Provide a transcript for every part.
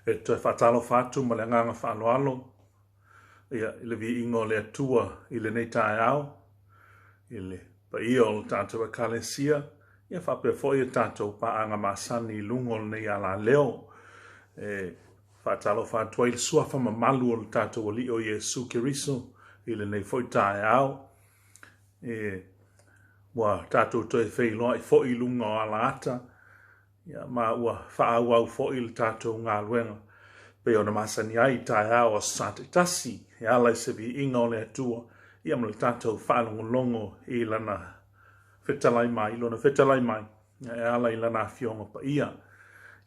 e toi whatalo whatu ma le nganga whanoalo, ia le vi ingo le atua i le nei tae au, i le pa ia o le tātou e kalesia, ia whape fo i tātou pa anga masani i lungo le nei ala leo, e whatalo whatua i le suafa ma malu o le tātou o li o Jesu Kiriso, i le nei fo i tae au, e wa tātou toi whailoa i fo i lunga o ala ata, ia ma ua whaau au fo i le tātou ngā luenga, pe ona masani ai tae au o sate tasi, e ala i se vi inga o le atua, ia ma le tātou whaanongo longo i lana whetalai mai, ilona whetalai mai, e ala i lana fionga pa ia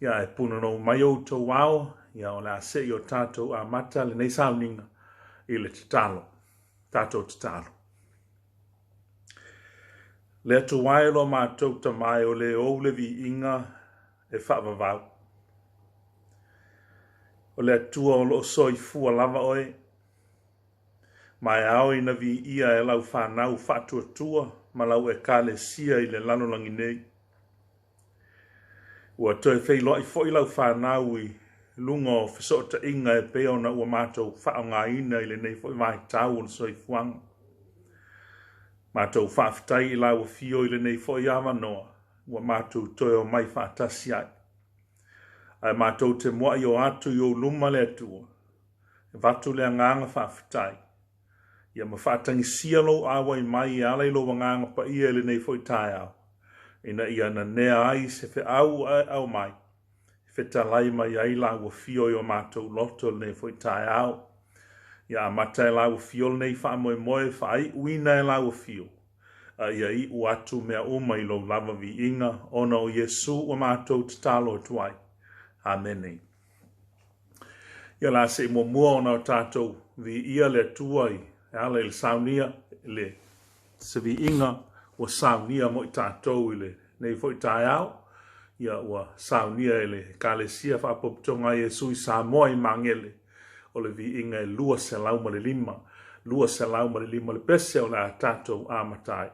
e punono mai o tau wao, ia o le ase i o tātou a mata le nei sauninga i le tatalo, tātou tatalo. Le atu waelo mātou ta mai o le ou le vi inga e whaavavau. O le atua o lo soi fua lava oe, mai ao ina vi ia e lau whanau whatua tua, ma lau e kale sia i le lanolangi nei. Ua toi whailoi fo i lau whanau i lunga o whisota inga e peo na ua mātou whaonga ina i le nei fo i mai tau o soi fuanga. Mātou whaafitai i lau fio i le nei fo i awa noa, ua mātou toi o mai whaatasi ai. Ai mātou te mua i o atu i o luma le atua, e vatu le nganga whaafitai. Ia ma whaatangi sialo awa i mai i ala i lo nganga pa ia le nei fo i tae au. Ina ia na nea ai se fe au mai. Fe talai mai ai lau fio i o mātou loto le nei fo i tae au. Ia amata e lau fio le nei wha moe moe wha ai uina e lau fio. Ia i u atu mea uma i lo lava vi inga ona o Jesu o mātou te talo tuai. Amen. Ia la se mo mua ona o tātou vi ia le tuai. Ala il saunia le se vi inga o saunia mo i tātou i le nei fo i tae au. Ia ua saunia i le kalesia whapoptonga Jesu i Samoa i mangele. O le vi inga e lua se lauma le lima. Lua se lauma le lima le pese o la tātou amatai.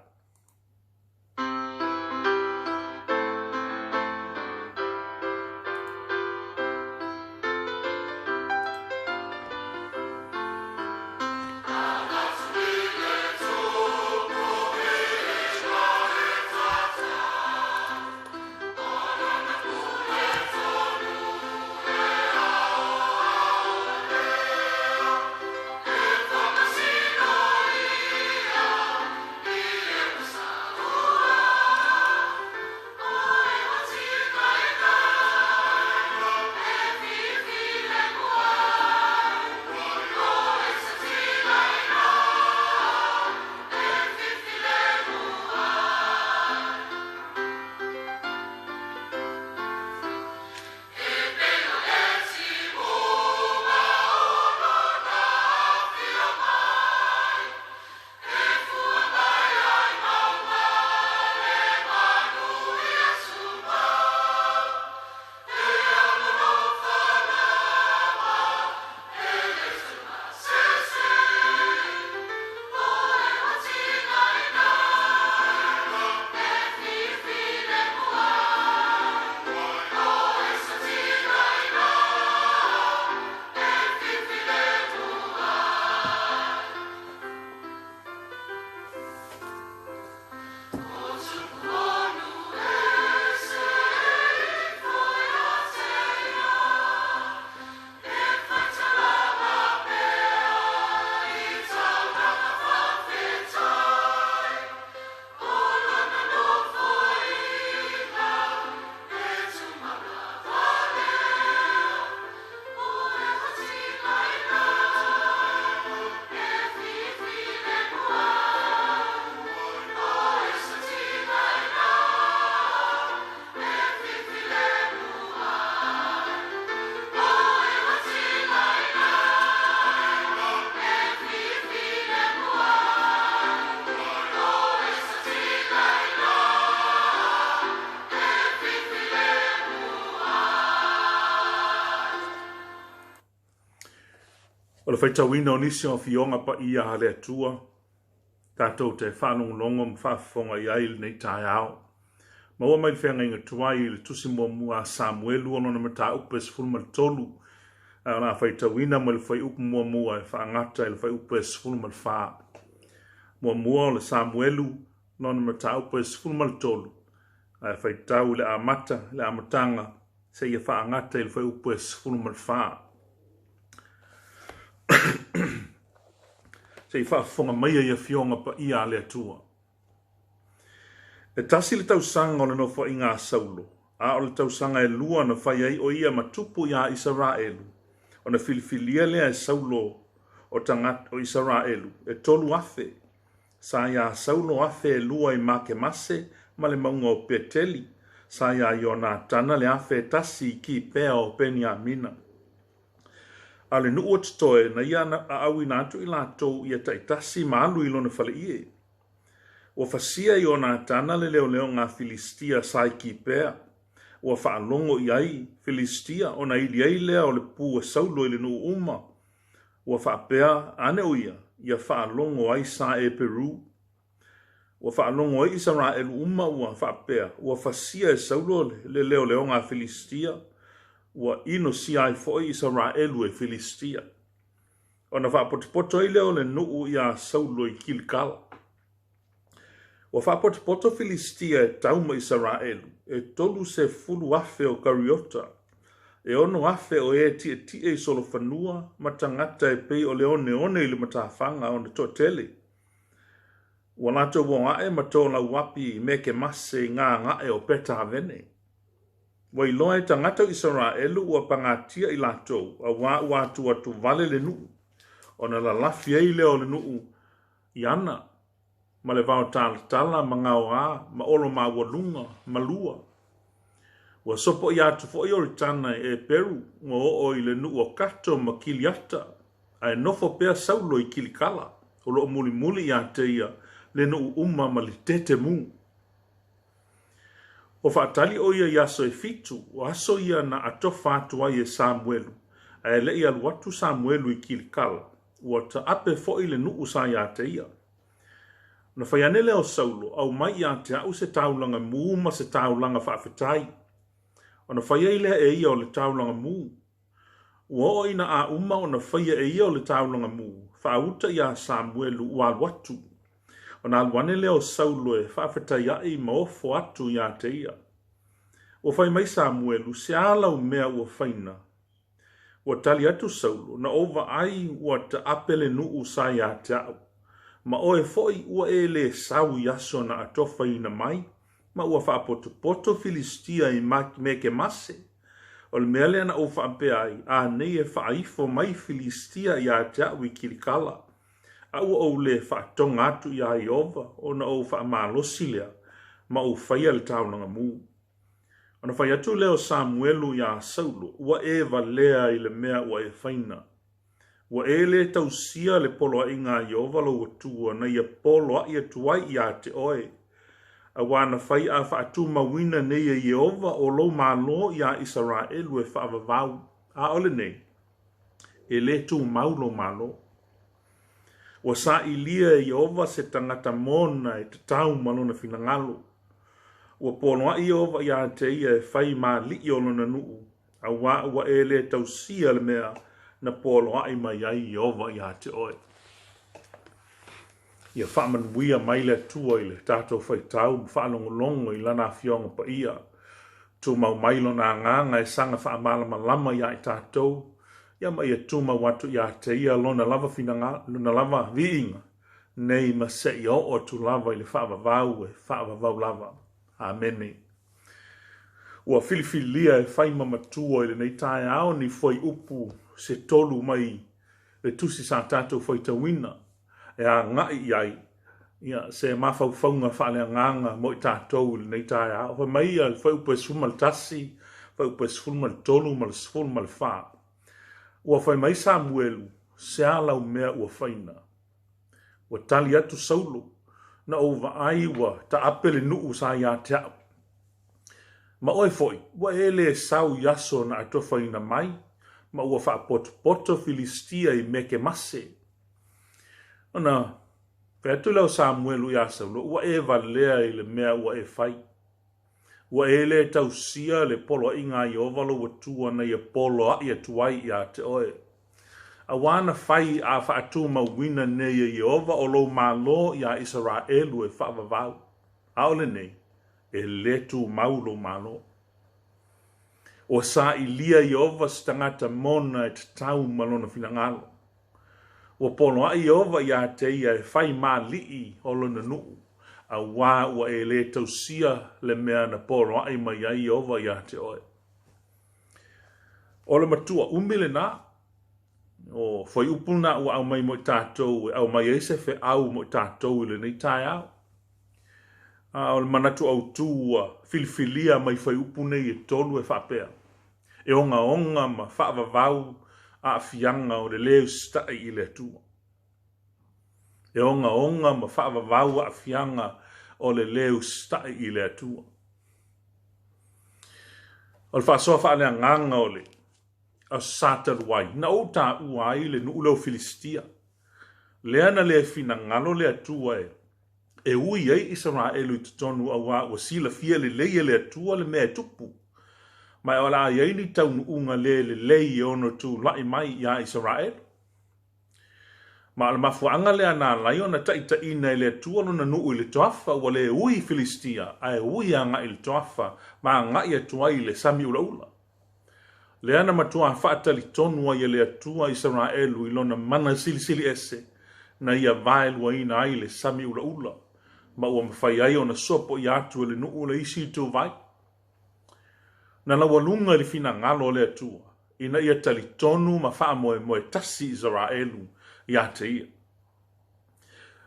O le whaitawina o nisi o fionga pa ia hale atua, tātou te whanong longo mwhawhonga i aile nei tae au. Ma ua mai whenga inga tuai le tusi mua Samuelu ono na mata upe sifuru ma tolu. Ana whai tawina ma le whai upu mua e whaangata le whai upe sifuru ma wha. Mua le Samuelu no na mata upe sifuru ma tolu. Ai whai tau le amata le amatanga se ia whaangata le whai upe sifuru ma wha. Se i whaafonga mai ia fionga pa ia le atua. E tasi le tausanga o le no wha inga Saulo. A o le tausanga e lua na whai ai o ia matupu ia Israelu. O na filifilia lea e Saulo o tangat o Israelu. E tolu afe. Sa ia Saulo afe e lua i make mase ma le maunga o Peteli. Sa ia Iona tana le afe tasi ki pea o Peniamina. A le nuu o titoe na ia na awi na atu i lato ia taitasi maalu ilo na fale ie. Ua fasia i ona tana le leo ngā Filistia sai ki pea. Ua whaalongo i ai Filistia o na ili ai lea o le pū e Saulo i le nuu uma. Ua whaapea ane uia ia whaalongo ai sa e Peru. Ua whaalongo ai Israel uma ua whaapea. Ua fasia e Saulo le leo ngā Filistia. Ua ino si ai foi Israelu e Filistia. O na whaapotipoto i leo le nuu ia Saulo i Kilkala. Ua whaapotipoto Filistia e tauma Israelu. E tolu se fulu afe o Kariota. E ono afe o e tie solo fanua. Matangata e pei o leone ili matafanga o na totele. Ua lato wonga e matola wapi meke mase ngā e o peta avene. Wa iloa e tangata Israelu ua pangatia i lato. A wa atu vale le nuu. O na la lafia i leo le nuu i ana. Ma le vao tala ma ngao ma olo ma walunga, ma lua. Wa sopo i atu fo i oritana e Peru, ngā o i le nuu o kato ma kiliata, a e nofo pea Saulo i Kilikala, o lo muli i ate ia le nuu uma ma li tete mu. O whaatali o ia yaso e fitu, o aso ia na atofa atu ai e Samuelu, a e le ia luatu Samuelu i Kilikala, ua ta ape fo i le nuu sa i ate ia. Na whaiane leo Saulo, au mai ia te au se taulanga mū ma se taulanga whaafetai. O na whaia lea e ia o le taulanga mū. Ua o ina a uma o na whaia e ia o le taulanga mū. Whaauta ia Samuelu ua watu. O na alwane leo Saulo e whaafetai ai ma ofo atu ia te ia. Ua whai mai Samuelu se alau mea ua whaina. Ua tali atu Saulo na ova ai ua ta apele nuu sa ia te au. Ma oe foi ua e le sau yaso na atofa ina mai, ma ua whaapoto Filistia i meke mase. O le mea lea na o whaapea ai, a nei e whaaifo mai Filistia i a te au i Kilikala. A ua o le whaatonga atu i a Iova, o na o whaamalosi lea, ma o whaia le taunanga mū. O na whai atu leo Samuelu i a Saulo, ua e lea i le mea ua e whaina. Ua e le tausia le poloa i ngā Iova lo atua na ia poloa i atuai i a te oe. A wana whai a whaatu mawina nei a Iova o lo malo i a Israelu e whaavavau. A ole nei, e le tu maulo malo. Ua sa i lia Iova se tangata mona e te tau malona finangalo. Ua poloa i Iova i a te ia e whai ma li i olona nuu. A ua e le tausia le mea na polo ai mai ai Iova i a te oe. Ia whaamanuia mai le tua i le tātou whaitau, whaalongolongo i lana fionga pa ia. Tu mau mailo na nganga e sanga whaamalama lama i a tātou. Ia mai e tu mau watu i a te ia lona lava finanga, lona lava viinga. Nei ma se i o tu lava i le whaavavau e whaavavau lava. Amene. Ua filifilia e whaima matua i le nei tae ao ni foi upu se tolu mai le tusi sa tātou whaitawina e a ngai iai ia se mawhauwhaunga whaale nganga mo i tātou le nei tae ao wha mai a whai upa sumal tasi whai upa sumal tolu mal sumal wha ua whai mai Samuelu se alau mea ua whaina ua tali atu Saulo na ova ai ua ta apele nuu sa ia te au ma oe foi ua ele sau yaso na atofa ina mai ma ua whaapoto Filistia i meke mase. Ona, wheatu leo Samuelu i a Saulo, ua e valea i le mea ua e whai. ua ele tausia le polo inga i ovalo wa tua na ia polo a ia tuai ia te oe. A wana fai a whaatu mawina ne ia i ova o lo malo ia Israelu e whaavavau. A ole nei, e letu maulo malo. O sa ilia i ova stangata mona e te tau malona finangalo. O polo a i ova ia te ia e fai maa lii o lona nuu. A wā ua e le tausia le mea na polo a i mai a i ova ia te oe. O le matua umile na, o fai upuna ua au mai mo i tātou, au mai eise fe au mo i tātou le nei tai au. O le manatu au tūua, filifilia mai fai upune i tolu e whapea. E onga ma whaavavau a fianga o le leo stai i le tua. E onga ma whaavavau a fianga o le leo stai i le tua. O le whaasoa whaanea nganga o le a sataruai. Na o tā uai le nuuleo Filistia. Leana le fina ngalo le atua e ui ei Israelu i tutonu awa o sila fia le leia le atua le mea tupu. Mai o la iei ni taunu unga le lei ono tu lai mai ia Israel. Ma le mafuanga le ana lai ona taita ina le atua no na nuu le toafa wa le ui Filistia. Ai ui anga il toafa ma nga ia tuai le sami ula ula. Le ana matua whaatali tonua ia le atua Israelu i lona mana sili ese na ia vaelua ina ai le sami ula ula. Ma ua mawhai ai o na sopo i atu le nuu le isi tu vai. Na la walunga li fina ngalo le atua. Ina ia tali tonu ma wha moe tasi Israelu i ate ia.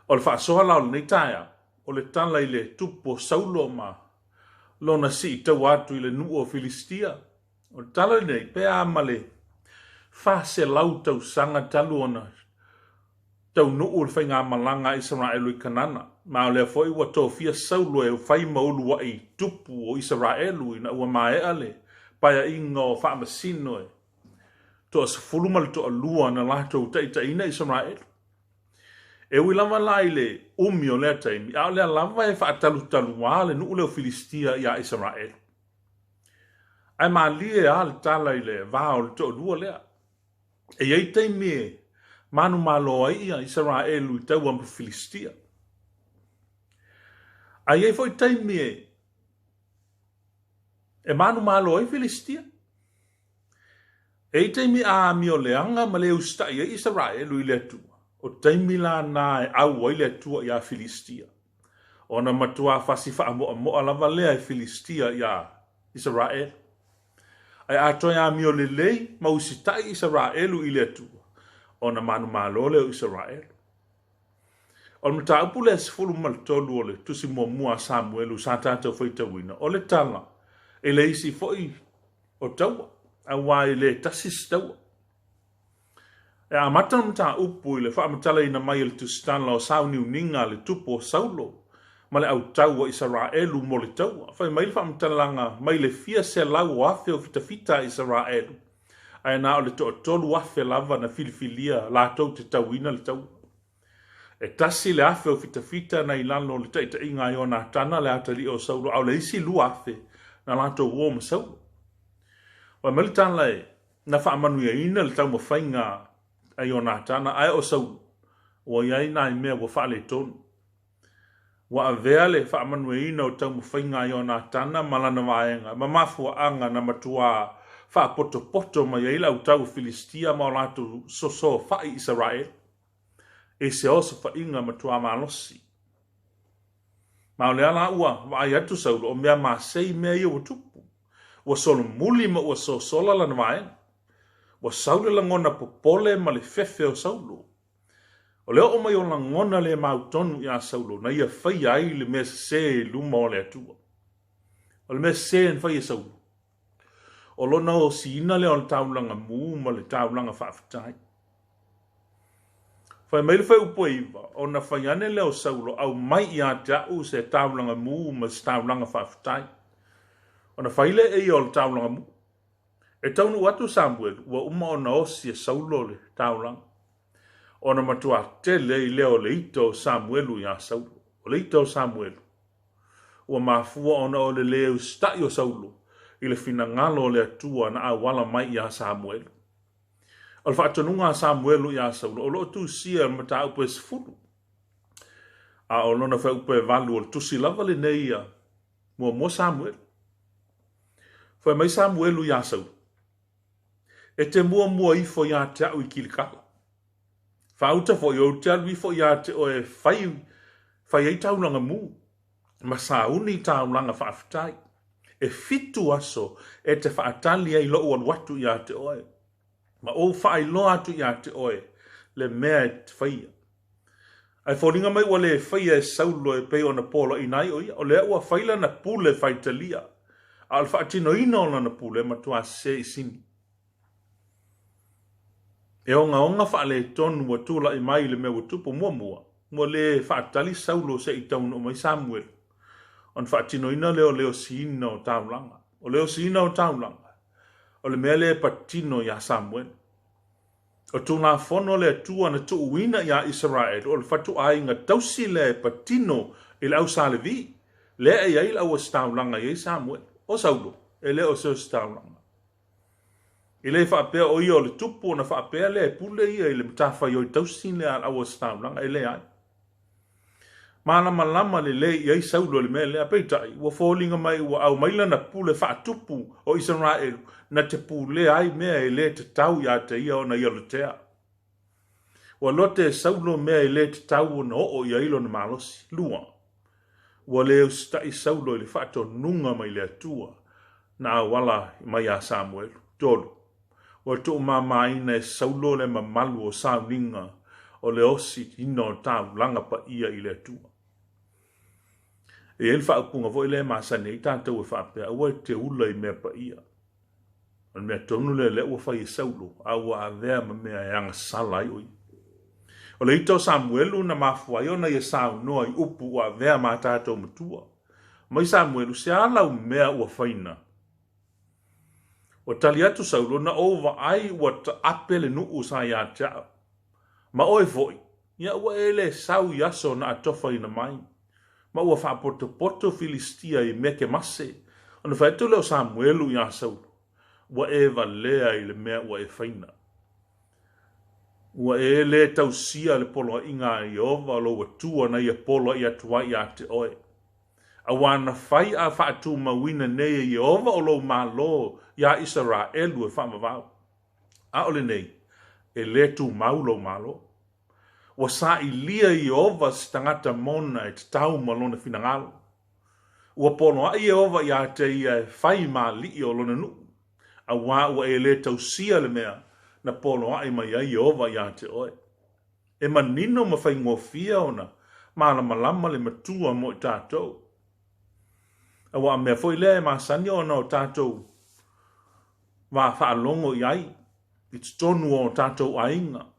O le wha soha lau le neitaia, o le tala i le tupo saulo ma lona si i tau atu i le nuu o Filistia. O le tala i nei, pea ama le wha se lau tau sanga talu ona tau nuu le whainga malanga Israelu i kanana. Ma o lea foi ua tō fia saulo e whai maulu wa i tupu o Israelu ina ua mae ale paia inga o whaamasino e. Tō as fuluma le tō alua na lato taita ina Israelu. E ui lama lai le umi o lea taimi, a o lea lama e whaatalu talu wale nuu leo Filistia i a Israelu. Ai maa lie a le tala i le vao le tō alua lea. E iei taimi e manu malo ai a Israelu i tau ampu Filistia. Ai ei foi taimi e manu malo ai Filistia. E taimi a mi o leanga ma le ustai e Israelu i le atua. O taimi la na e au ai le atua i a Filistia. O na matua fasi wha mo alava lea e Filistia i a Israel. Ai atoe a mi o le lei ma usitai Israelu i le atua. O na manu malo le o Israel. O le mata upu le sifuru maltolu o le tusi mua Samuelu sa tātou whaita wina. O le tala e le isi foi o taua. A wai le tasis taua. E a mata mata upu i le whaamatala ina mai le tusitala o sauni uninga le tupo o saulo. Ma le au taua Israelu mo le taua. Whai mai le whaamatalanga mai le fia se lau o afe o fita Israelu. Ai na o le to tolu afe lava na filifilia la tau te tauina le taua. E tasi le afe o fita na ilano le taita inga i o na tana le atali o saulo au le isi lu afe na lato uo ma saulo. Wa melitana e na wha amanu ia ina le tau mawhainga ai o na tana ai o saulo. Wa iai na i mea wa wha le tonu. Wa avea le wha amanu ia ina o tau mawhainga ai o na tana malana vaenga. Ma mafua anga na matua wha poto ma ia ila u tau Filistia ma o lato soso whai Israel. E se oso fa inga matua malosi. Ma o le ala ua, wa ai atu saulo, o mea masei mea ia wa tupu. Wa solo muli ma ua so sola lana vaena. Wa saule la ngona popole ma le fefe o saulo. O leo o mai o la ngona le mautonu ia saulo, na ia fai ai le mea se luma o le atua. O le mea se en fai e saulo. O lona o si ina le o le taulanga mu ma le taulanga whaafitai. Fai mai le fai upo iwa, o na fai ane leo saulo au mai ia te au se taulanga mu ma se taulanga whaafitai. O na fai le e o le taulanga mu. E taunu watu Samuel, ua uma o na osi e saulo le taulanga. O na matua tele i leo le ito Samuelu ia saulo. O le ito Samuelu. ua mafua ona o le leu stai o Saulo, i le fina ngalo le atua na awala mai ia Samuel. O le whaatonunga Samuelu ia Saulo, o loo tu sia mata upe sifuru. A o lona wha upe valu o le tusi lava le neia, mo Samuel. Wha mai Samuelu ia Saulo. E te mua ifo ia te au i kilikala. Whauta fo i o te alu ifo ia te o e whai ei taulanga mu. Ma sa uni taulanga whaafitai. E fitu aso e te whaatali ei loo watu ia te oe. Ma o whai lo atu ia te oe. Le mea e te whaia. Ai fōringa mai wa le whaia e Saulo e peo na polo i nai oia. O le ua whaila na pule whaitalia. Al whaatino ino na pule ma tua se i sini. E onga wha le tonu wa tūla i mai le mea tupu mua. Mua le whaatali Saulo se i taunu o mai Samuel. On whaatino ina leo siina o taulanga. O leo siina o taulanga. O le mea le patino ia Samuel. O tūna whono le tua na tu uina ia Israel. O le whatu ainga tausi le patino i le au salevi. Le e ia ila ua staulanga i Samuel. O Saulo. E le o seo staulanga. I le whaapea o ia o le tupu o na whaapea le pule ia i le mtafa i o tausi le al au staulanga. E le ai. Malama lama le iai Saulo le mea le apeitai. Ua fōlinga mai ua au maila na pule whaatupu o Israel. Na te pule ai mea e le te tau ia te ia o na ia lotea. Ua lote Saulo mea e le te tau o na o ia ilo na malosi. Lua. Ua leo stai Saulo le whaato nunga mai le atua. Na awala mai a Samuel. Tolu. Ua tu mamaina e Saulo le mamalu o sauninga. O le osi ino tau langa pa ia i le atua. E el whaapunga vo i le masane i tātou e whaapea. Ua te ula i mea pa ia. An mea tonu le ua whai e Saulo. A ua a vea ma mea e anga sala i oi. O le ito Samuelu na mafuai ona i e sau noa i upu ua vea ma tātou matua. Mai Samuelu se alau mea ua whaina. O tali atu Saulo na ova ai ua ta apele nuu sa ia tea. Ma oe foi. Ia ua ele sau yaso na atofa ina mai. Ma ua whaapoto Filistia i meke mase. Ona whaetu leo Samuelu ia Saulo. Ua eva lea i le mea ua e whaina. Ua e le tausia le polo inga i ova lo wa tua na ia polo i atua i ate oe. A wana whai a whaatu mawina nei i ova o lo malo ia Israelu e whamavau. A ole nei. E le tu maulo malo. Wa sa i lia i ova stangata mona e te tau malona finangalo. Ua pono a i ova i a te i e whai ma li i o lona nu. A ua e le tausia le mea na pono a i mai a i ova i a te oe. E manino ma whai ngofia ona ma malama le matua mo i tātou. A ua mea foi le ma sanya ona o tātou. Wa whaalongo i ai. It's tonu o tātou ainga.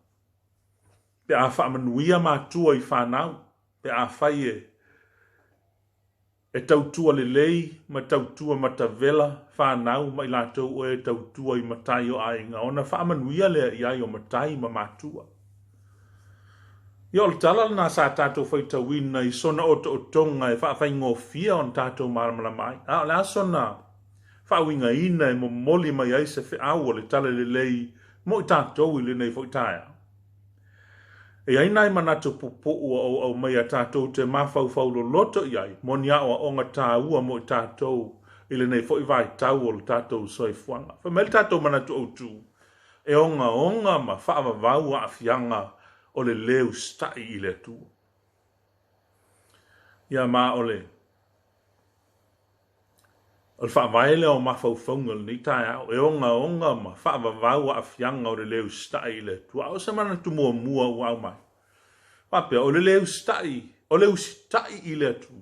Pe a whaamanuia mātua i whanau. Pe a whai e tautua le lei, ma tautua matavela, whanau, ma i lātou o e tautua i matai o ainga. Ona whaamanuia lea i ai o matai ma mātua. I o le tala na sa tātou whai tawina i sona o tonga e whaafai ngofia on tātou maramala mai. A le asona whaawinga ina e mo moli mai ai se whiau o le tala le lei mo i tātou i le nei fo i taia. E ai nai manato pupu au mai a tātou te mawhau lo loto i ai, mo ni au a onga tā ua mo i tātou, i le nei fo i vai tau o le tātou soi fuanga. Fa mele tātou manato au tū, e onga ma whaava vau a fianga o le leu stai i le tū. Ia ma ole, o le whaavaele o mawhauwhaunga ni tai au, e onga ma whaava vau a fianga o le leu stai i le tū. Au se manato mua u au mai. Papea, o le leu stai i le tū.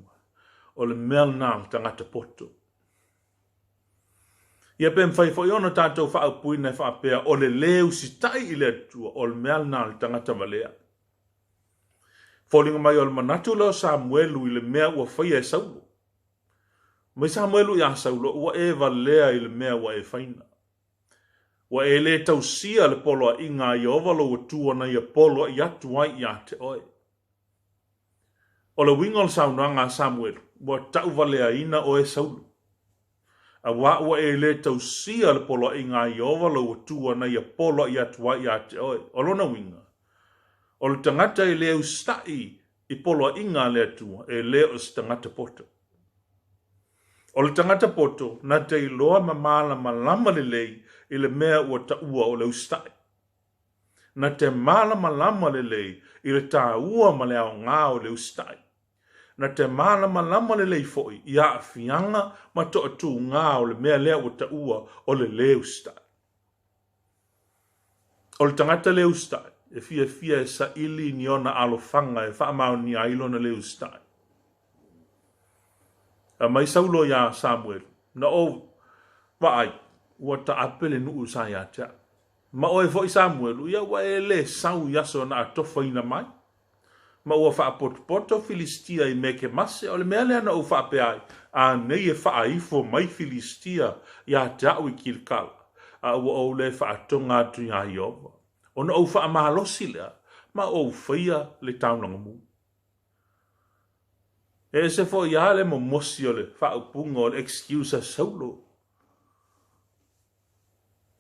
O le melnal tangata poto. Ia pe mwhaifo i ono tātou whaapui nei whaapea, o le leu stai i le tū, o le melnal tangata valea. Fōlinga mai o le manatu leo Samuelu i le mea ua whaia e Saulo. Mai Samuelu ia Saulo, ua e valea i le mea ua e whaina. Ua e le tausia le polo a inga i ovalo ua tua na ia polo i atua i ate oe. O le winga o le saunoanga a Samuel, wa tau valea ina o e Saulu. A wa e le tausia le polo inga i ova lo watua na ia polo i atua i ate oe. O lona winga. O le tangata e leo stai i polo inga le atua e leo si tangata poto. O le tangata poto na te iloa mamala malama le lei i le mea ua taua o le ustai. Na te mala malama le lei i le tā ua ma le au ngā o le ustai. Na te mala malama le lei foi i a fianga ma to atu ngā o le mea lea ua taua o le le ustai. O le tangata le ustai e fia e sa ili ni ona alofanga e whaamau ni ailo na le ustai. A mai saulo ya Samuel na o waai ua ta apele nuu sa ya tea. Ma o e foi Samuel ia wa e le sau yaso na atofa ina mai. Ma ua wha poto Filistia i meke mase o le mea lea na o wha pe ai. A nei e wha aifo mai Filistia ia tau i Kilkala. A ua o le wha atonga atu ia Iova. O na o wha amalosi lea ma o whaia le taunanga mu. E se fo ia le mo mosi o le wha upunga o le excuse a saulo.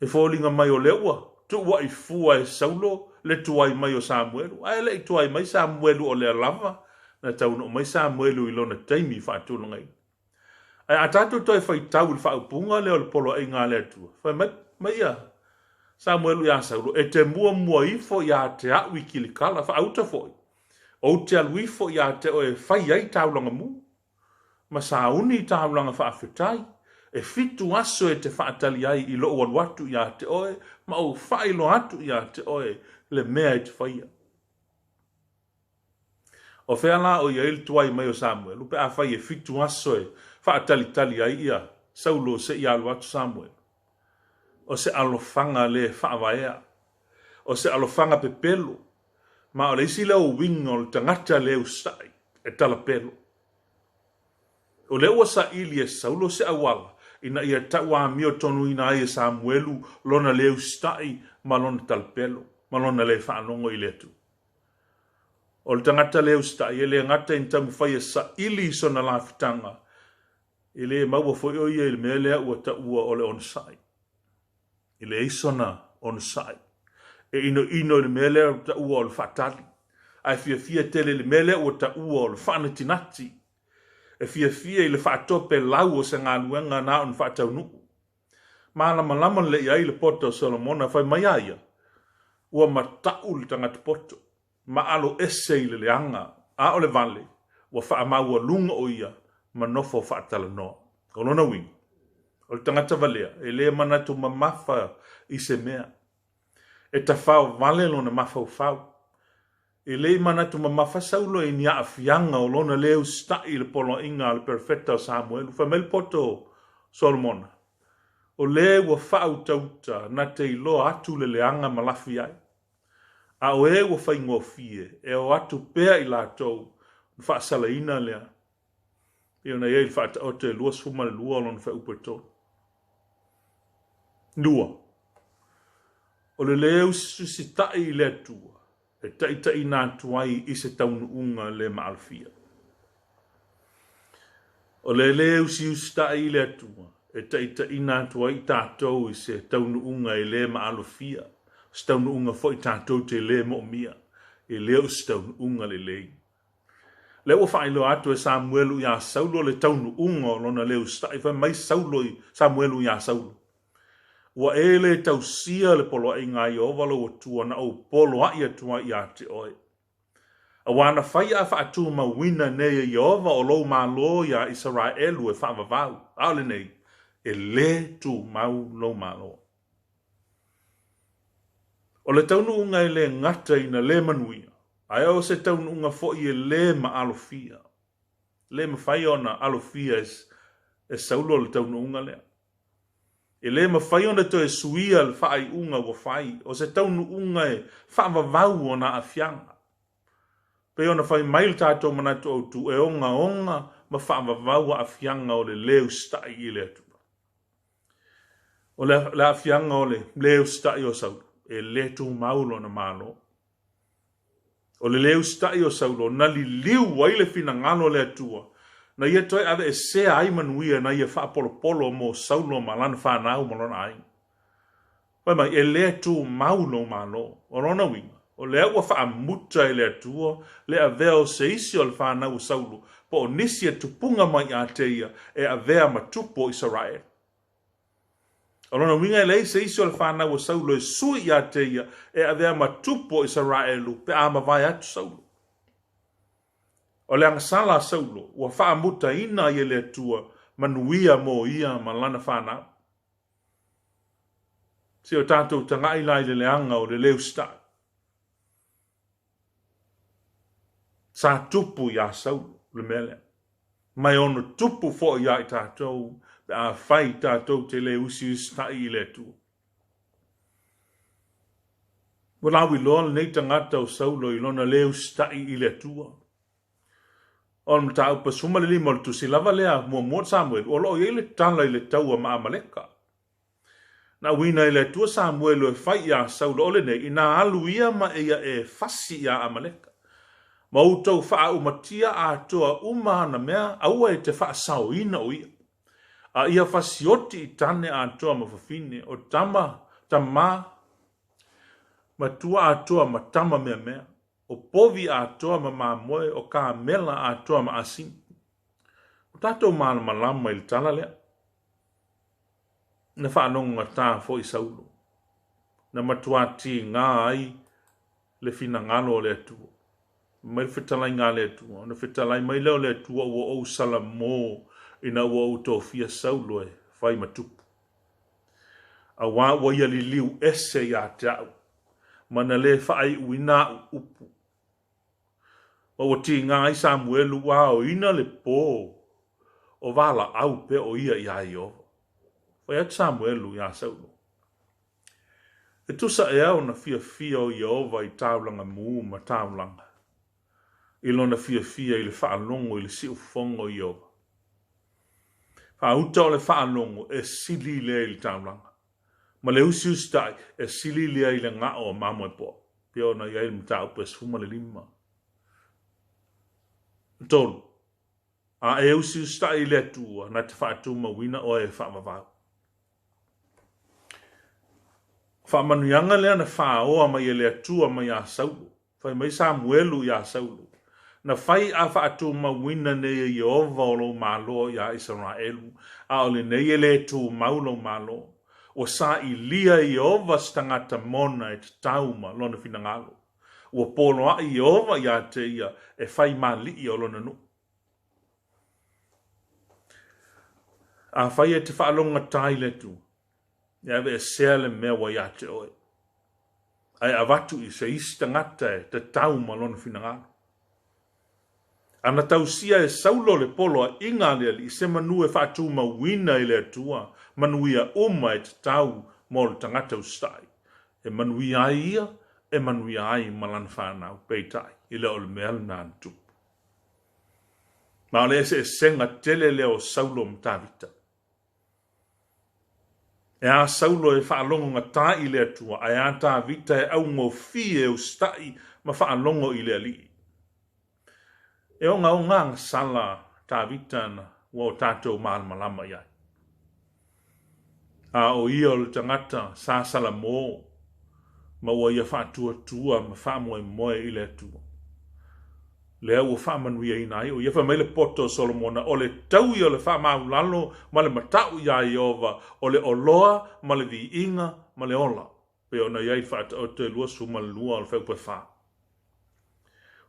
E fo linga mai o leua, tu wa i fua e saulo, le tuai mai o Samuelu. Ai le i tuai mai Samuelu o le lava, na tauno mai Samuelu i lona taimi wha atulunga i. Ai atatu toi whai tau il wha upunga leo le polo e ngā le atua. Whai mai ia, Samuelu ia saulo, e te mua ifo ia te au i Kilikala, wha auta foi. O te aluifo ia te o e whai ai taulanga mu. Ma sa uni taulanga wha awhitai. E fitu aso e te whaatali ai i loo watu ia te oe. Ma o whailo atu ia te oe le mea e te whaia. O whea la o ia il tuai mai o Samuel. Upe a whai e fitu aso e whaatali ai ia. Saulo se ia alu atu Samuel. O se alofanga le whaavaea. O se alofanga pepelo. Ma o le isi leo winga o le tangata leo stai e tala pelo. O leo sa ili e Saulo se awala ina ia taua mio tonu ina ai e Samuelu lona leo stai ma lona tala pelo, ma lona le whaanongo i letu. O le tangata leo stai e le ngata in tamu whai e sa ili sona la fitanga. E le maua foi o ia il mea lea ua taua o le onsai. E le isona onsai. E ino le mele o ta ua o le whatali. Ai fia tele le mele o ta ua o le whanatinati. E fia i le whatope lau o se ngā nuenga na on whatau nuku. Mālama lama le iai le poto o Solomona whai mai aia. Ua matau le tangata poto. Ma alo ese i le leanga. A o le vale. Ua whaamau a lunga o ia. Ma nofo whatala noa. O lona wing. O le tangata valea. E le manatu mamafa i se mea. E ta whao vale lona mafau whao. E le manatu mamafa saulo e ni a fianga o lona leo stai le polo inga le perfecta o Samuel. Whamel poto Solomona. O le ua whao tauta na te ilo atu le leanga malafi ai. A o e ua whaingo fie. E o atu pea i lātou. Wha salaina lea. E o na e il wha o te lua sfuma le lua lona wha upeto. Lua. O le leo si tai i le atua. E tai nā tuai i se taunu unga le maalfia. O le leo si tai i le atua. E tai nā tuai tātou i se taunu unga i le maalfia. Se taunu unga fo i tātou te le mo mia. E leo se taunu unga le lei. Leo whailo atu e Samuelu ia Saulo le taunu unga o lona leo stai. Wha mai Saulo i Samuelu ia Saulo. Ua ele tau sia le polo ai ngā Iova o tua na o polo a ia tua i ate oe. A wana whai a whaatu ma wina nei Iova o lo ma lo ia Israelu e whaavavau. Aole nei, e le tu mau lo ma lo. O le taunu unga e le ngata ina le manuia. Ai o se taunu unga fo i e le ma alofia. Le ma whai ona alofia e Saulo le taunu unga lea. E le ma whai ona to e suia le whai unga wa whai. O se taunu unga e whaavavau o na awhianga. Pe ona whai mail tātou manatu au tu e onga ma whaavavau a awhianga o le leo stai i le atu. O le awhianga o le leo stai o Saulo. E le tu maulo na malo. O le leu stai o Saulo, na li liu wai le fina ngalo le atua. Na ia toi ave e sea ai manuia na ia wha polo mo Saulo ma lana whanau ma lona ai. Pai mai, e lea tu maulo malo, o rona winga. O lea ua wha muta e lea tua, lea veo se isi o le whanau o Saulo, po o nisi e tupunga mai a teia, e a vea matupo Israel. O rona winga e lei se isi o le whanau o Saulo, e sui a teia, e a vea matupo Israelu, pe a mawai atu Saulo. O le angasala Saulo, ua wha muta ina i lea tua, manuia mo ia ma lana whanau. Se o tātou tangai lai le leanga o le leu sta. Sa tupu ia Saulo, le mele. Mai ono tupu fo ia i tātou, pe a whai tātou te le usi sta i le tu. Walawi loa nei tangata o Saulo i lona leu sta i le tua. O le mta upa suma le lima le tu si lava lea mua Samuel, o lo i le tala i le taua ma Amaleka. Na wina ile tua Samuel e fai ia Saulo ole nei, ina alu ia ma ia e fasi ia Amaleka. Ma utau faa umatia a toa umana mea, aua e te faa sao ina o ia. A ia fasioti i tane a toa mawhafine, o tama, ma tua a toa ma tama mea, o povi a toa ma mamoe, o ka mela a toa ma asin. O tatou maana malama ili tala lea. Na whanonga tā fo i Saulo. Na matuati ngā ai le fina ngalo le atua. Mai whitalai ngā le atua. Na whitalai mai leo le atua ua o sala mō ina ua o tōwhia Saulo e whai matupu. A wā ua ia li liu ese ia te au. Mana le whai uina upu. O ua ti ngā ai Samuelu wā o ina le pō. O wala au pe o ia ia i ova. Wai atu Samuelu ia Saulo. E tusa e au na fia o Iova i taulanga mū ma taulanga. I lona fia i le whaalongo i le siufongo i Iova. Whauta o le whaalongo e sili lea i le taulanga. Ma le usi ustai e sili lea i le ngā o mamo e po. Pia ona i aile mta upa e sfuma le lima. Tolu. A e usi ustai i le tua na te whaatuma wina o e whaamavau. Whaamanuianga lea na whaoa mai e lea tua mai a Saulo. Whai mai Samuelu i a Saulo. Na whai a whaatuma wina nei e Iova o lo malo i a Israelu. A ole nei e lea tu maulo malo. O sa i lia i Iova stangata mona e te tauma lona finangalo. O polo a i Iova i a te ia e whai mali i o lona nu. A whai e te whaalonga tai le tu. Ia ve sele mea wa ia te oe. Ai avatu i se istangata e te tauma lona finangalo. Ana tausia e Saulo le polo a inga lea li se manu e whaatuma wina i le atua. Manuia uma e te tau mo le tangata ustai. E manuia ia, e manuia ai malan whanau peitai. I le ole mea na antupu. Ma ole se senga tele leo Saulo mtavita. E a Saulo e whaalongo ngā tā i lea tua, ai a tā vita e au ngō fie o stai ma whaalongo i lea li. E o ngā sala tā vita na o tātou malama iai. A o ia o le tangata sā sala mō, ma ua ia whaatua ma whaamoe i lea tua. Lea ua whaamanuia ina ai, o ia whamaile poto Solomona, o le tau i o le whaamaulalo, ma le matau ia Iova, o le oloa, ma le vi inga, ma le ola. Pe ona iai whaata o te lua suma lua o le whaupa wha.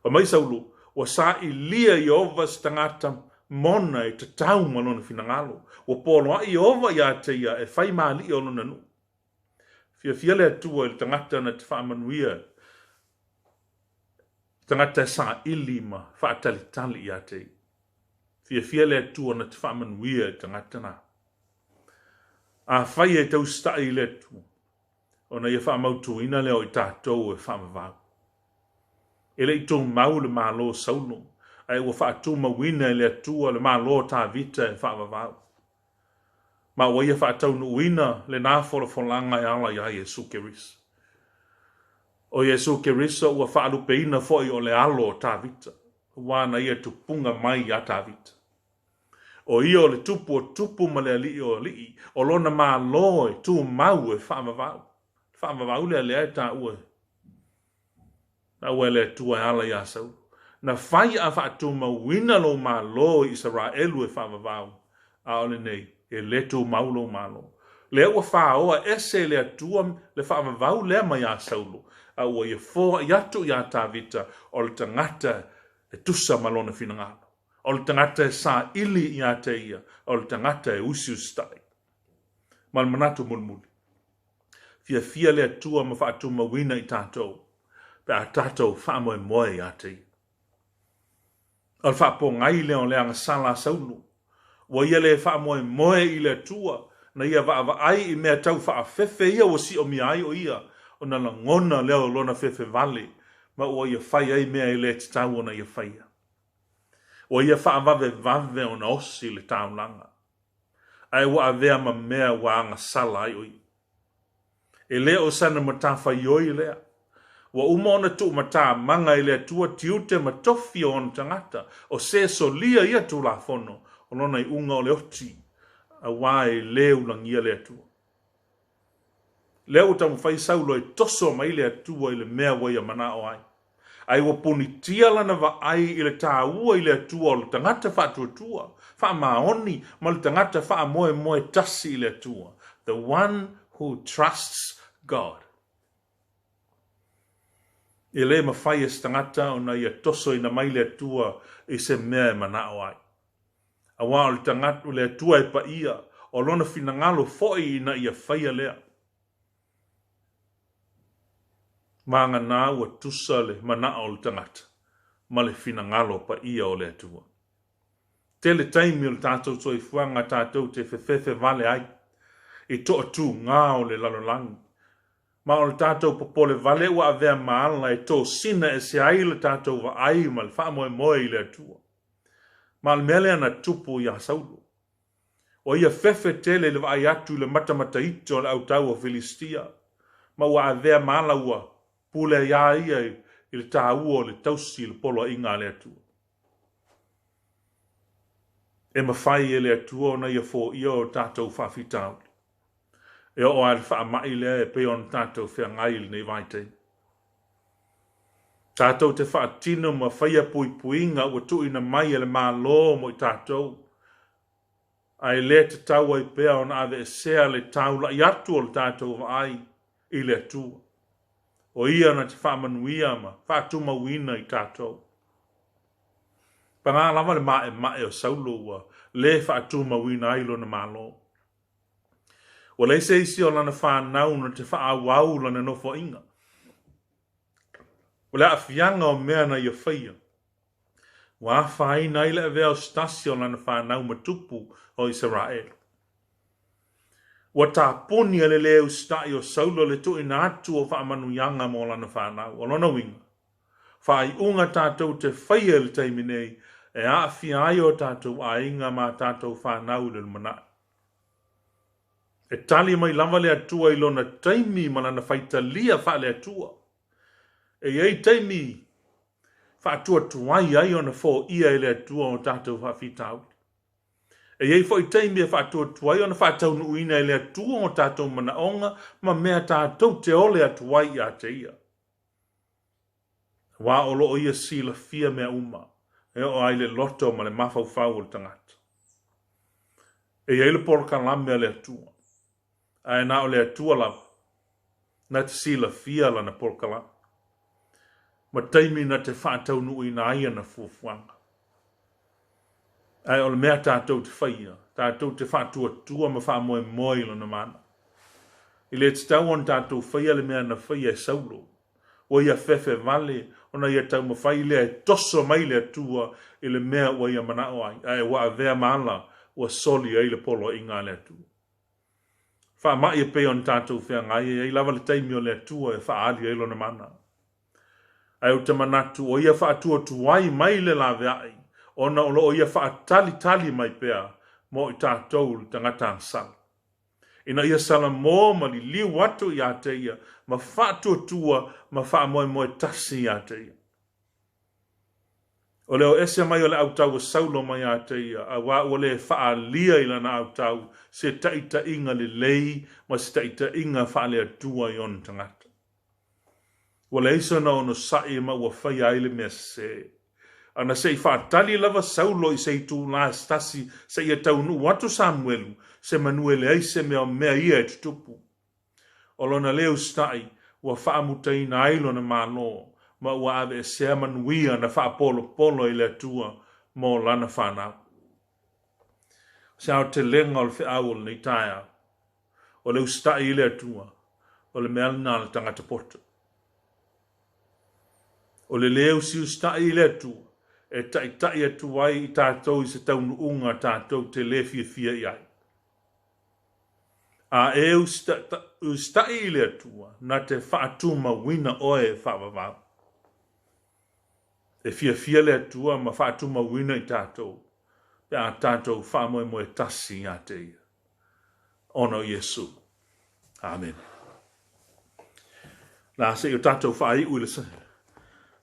O mai Saulu, o sa i lia Iova stangata mona e te tau malona finangalo. O polo a Iova ia te ia e whai maali o lona nu. Fia lea tua i tangata na te whaamanuia. Tangata sa ilima whaatalitali i a te. Fia lea tua na te whaamanuia tangata na. A whai e tau sta i lea tua. O na ia whaamautu ina leo i tātou e whaamavau. E le i tō mau le mālo Saulo. Ai ua whaatuma wina i lea tua le mālo tā vita e whaamavau. Ma ua ia whaataunu wina le nāwhora wholanga i ala i a Jesu Kirisi. O Yesu Keriso ua whaalupeina foi o le alo o tāwita. Wana ia tupunga mai a tāwita. O ia o le tupu o tupu ma le alii o alii. O lona maa loe tu mau e whaamavau. Whaamavau le alea e tā ue. Na ue le tua ala ia sau. Na whai a whaatu mawina lo maa loe Israelu e whaamavau. A ole nei, e le tu mau lo maa loe. Le ua whaoa ese le atua le whaamavau lea mai a saulo. A ua ia fōa i atu i a tāwita o le tangata e tusa malona finangalo. O le tangata e sa ili i a te ia. O le tangata e usi ustai. Mal manatu mulmuli. Fia le atua ma whaatu mawina i tātou. Pe a tātou whaamoe moe i a te ia. O le whaapo ngai leo le anga sala saulu. Wa ia le whaamoe moe i le atua. Na ia wa ai i mea tau whaafefe ia o si o mi ai o ia. O na la ngona leo lona fefe vale. Ma ua ia whai ai mea i le te tau o na ia whaia. O ia whaavave vave o na osi le taulanga. Ai wa avea ma mea wa anga sala ai o ia. E leo sana matafa ioi lea. Wa umona tu mata manga i lea tua tiute matofi o on tangata. O se solia ia tu la fono. O lona i unga o le oti. A wae leu langia lea tua. Leo tamu whai saulo e toso mai lea tua i le mea waia mana o ai. Ai wa punitia lana wa ai i le tāua i lea tua o le tangata whaatua tua. Wha maoni ma le tangata wha moe moe tasi i lea tua. The one who trusts God. I le mawhai e stangata o na ia toso i na mai lea tua i se mea mana o ai. A wā o le tangata o lea tua e pa ia o lona finangalo foi i na ia whaia lea. Manga nā ua tusa le mana o le tangata. Ma le finangalo pa ia o lea tua. Tele taimi o le tātou toi fuanga tātou te whewhewe vale ai. I toa tū ngā o le lalolangi. Ma o le tātou popole vale ua avea maala e tō sina e se ai le tātou wa ai ma le whaamoe moe i lea tua. Ma le mele ana tupu i a saulu. O ia whewhe tele le vai atu le matamata ito le autau o Filistia. Ma ua avea maala ua pule ia ia i le tāua o le tausi le polo inga lea tua. E mawhai e lea tua o na ia fō ia o tātou whawhitau. E o ai wha mai lea e peon tātou whea ngai nei vaitei. Tātou te wha tino ma whaia pui puinga ua tuina mai e le mā lō mo i tātou. Ai le te tau ai pea on ave e sea le taula i atu o le tātou wa ai i le tua. O ia na te wha manuia ma wha tuma wina i tātou. Panga lava le mae o saulo ua le wha tuma wina i lo na mā lō. O le se isi o lana whanau na te whaawau lana nofo inga. O le awhianga o mea na ia whaia. Wa whai na ile vea o stasi o lana whanau matupu o Israel. Wa tā poni ale leo stai o saulo le tu ina atu o whaamanu yanga mo lana whanau. O lana winga. Whai unga tātou te whaia le teiminei e a whiai o tātou a inga ma tātou whanau le manai. E tali mai lava le atua i lona taimi malana whaita lia wha le atua. E ei taimi wha atua tuai ai ona fō ia i le atua o tātou wha whitau. E ei fo i taimi e wha atua tuai ona wha tau nuina i le atua o tātou manaonga ma mea tātou te ole atuai i a te ia. Wā olo o ia sila fia mea uma. E o ai le loto ma le mawhau o le tangata. E ei le porka lame le atua. Ai na o le atua lava. Na te sila fia la na porkala. Ma taimi na te whaatau nui na aia na fuafuanga. Ai o le mea tātou te whaia. Tātou te whaatua tua ma wha moe moe la na mana. I le te tau on tātou whaia le mea na whaia e saulo. O ia whewhe vale. O na ia tau ma whai lea e toso mai le atua i le mea o ia mana o ai. Ai wa avea maala o soli ai le polo inga le atua. Wha mai e peon tātou whea ngai e lava le taimi o le atua e wha aali e lona mana. Ai o te manatu o ia wha atua tuai mai le lawe ai. Ona o ia wha tali mai pea mo i tātou le tangata ansal. Ina ia sala mō ma li liu watu ia te ia, ma whātua tua, ma wha moe moe tasi ia te ia. O leo ese mai o le au tau saulo mai ia te ia, a wā o le wha lia ila na au tau, se taita inga le lei, ma se taita inga wha le atua i on tangata. Wa le isa na ono sai ma ua whai aile mea se. Ana se i whaatali lava saulo i se i tū la stasi, se i tau nu watu Samuelu, se manuele aise mea ia e tutupu. O lona leo stai, ua whaamutai na ailo na mālo, ma ua ave sea manuia na whaapolo polo i le atua, mō lana whanau. Se au te lenga o le whiawol nei taia, o leo stai i le atua, o le mealina le tangata poto. O le leo si stai i le atua, e tai atu ai i tātou i se taunu unga tātou te le fia iai. A e ustai i le atua, na te whaatuma wina oe e whaavavau. E fia le atua ma whaatuma wina i tātou, pe a tātou whaamoe moe tasi a te ia. Ono Yesu. Amen. Nā se i o tātou whaai ui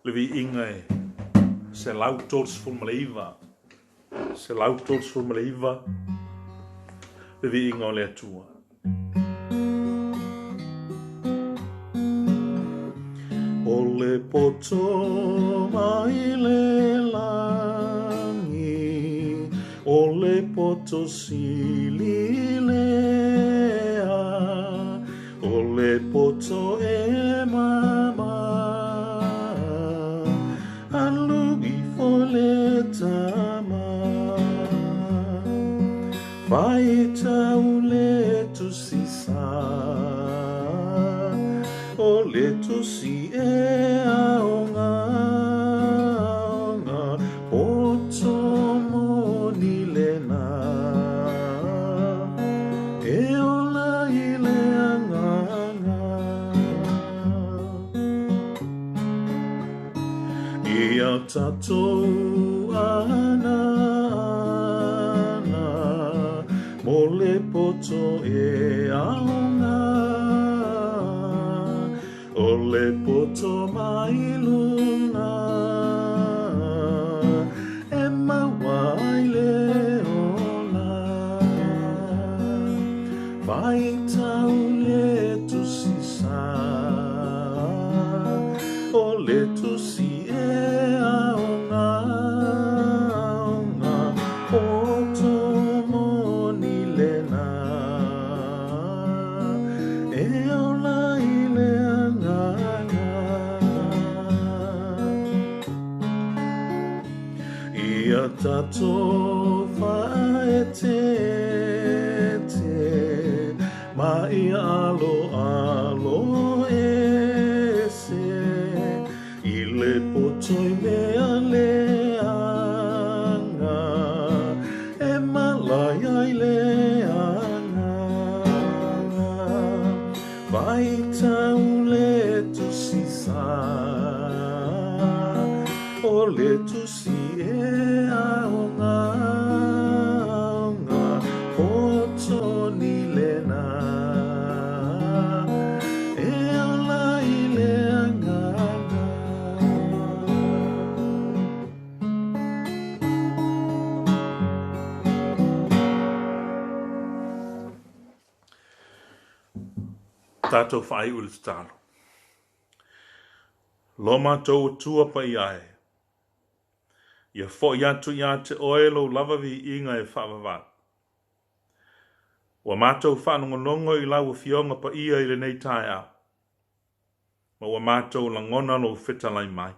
le vi inga e se lau tōs fulmaleiva. Se lau tōs fulmaleiva. Le vi inga o le atua. O le poto mai le langi, o le poto sili lea, o le poto e mama, alugi fo le tama, vai tau le tusisa, o le tusi e aonga, poto moni lena, e ola i le anganga. Ia tatou ana, mo le poto e aonga, o le poto mai luna, e mawai le ola, vai tau le tusisa, o le tusi e aonga, poto moni lena, e ola i le ia tatou whaete te, ma ia alo e se, i le potoi mea leanga, e malaya i leanga, vai tau le tusisa, o le tusi e aonga, poto ni lena, e ola i leanga. Tātou whai ule tālo. Lo mātou tua pa i ae. Ia fo iatu ia te oelo lava vi inga e whaavava. Wa mātou whanongonongo i lau fionga pa ia i le nei tae au. Ma wa mātou langona lo whitalai mai.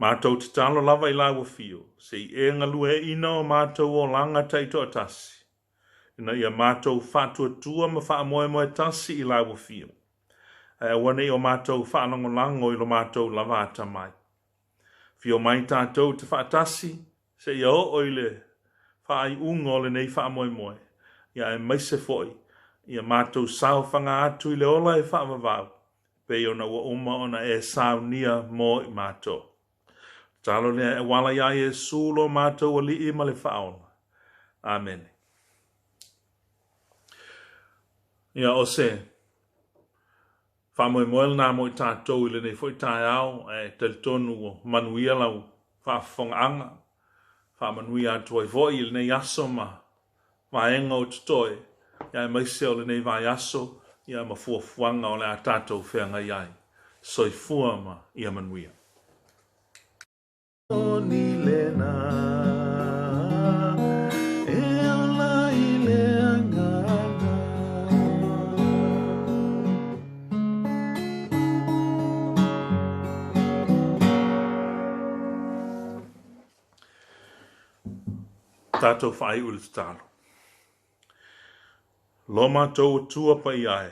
Mātou te talo lava i lau fio, se i e ngalue ina o mātou o langa teito atasi. Ina ia mātou whatua tua ma wha moe moe tasi i lau fio. E wane o mātou whanongonongo i lo mātou lava ata mai. Fio mai tātou te whaatasi, se ia o oile whaai ungo le nei wha moe moe. Ia e maise foi, ia mātou sao whanga atu i le ola e whaamavau. Pe ona ua uma ona e sao nia mō i mātou. Talo lea e wala ia e sūlo mātou o li i ma le whaona. Amen. Ia o se, whamoemoel nā mo I tātou I le nei fwoi tāi au, e tel tonu o manuia lau, whawhonga, whamanuia atu ai voi I le nei aso ma, vaenga o tutoe, ia e maise o le nei vai aso, ia ma fuafuanga o le a tātou whenga iai, soifua ma ia manuia. Ni lena, e ala I le anganga. Tātou whai ule tālo. Lo mātou tua pa iai.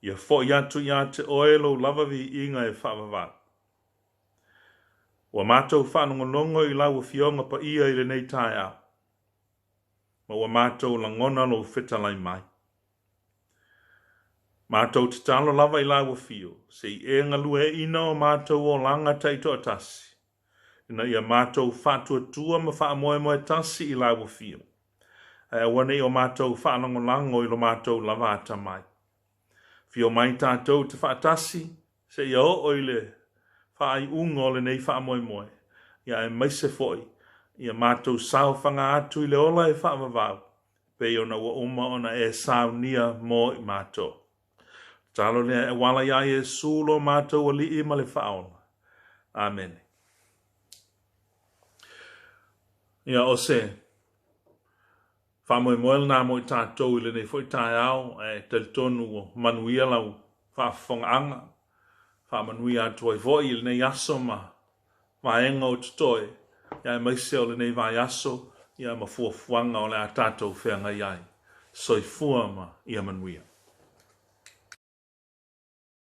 Ia fo iatu ia te oelo lava vi inga e whawawat. Wa mātou whanongonongo I lau fionga pa ia I le nei tai au. Ma wa mātou langona lo whetalai mai. Mātou te talo lava I lau fio. Se I e ngalue ina o mātou o langa teito atasi. Ina ia mātou whatua tua ma wha moe moe tasi I lau fio. E wane o mātou whanongolango I lo mātou lava ata mai. Fio mai tātou te whaatasi, se ia o oile whaai ungo le nei wha moe moe. Ia e maise foi, ia mātou sao whanga atu I le ola e whaavavau. Pei ona wa oma ona e sao nia mo I mātou. Talo lea e wala ia e sulo mātou o li I ma le whaona. Amen. Ia o se, whamoemoel nā mo I tātou I le nei fwoi tāi au, e tel tonu o manuia lau, whawhonga, whamanuia atu ai voi I le nei aso ma, vaenga o tutoe, ia e maise o le nei vai aso, ia ma fuafuanga o le a tātou whenga iai, soifua ma ia manuia.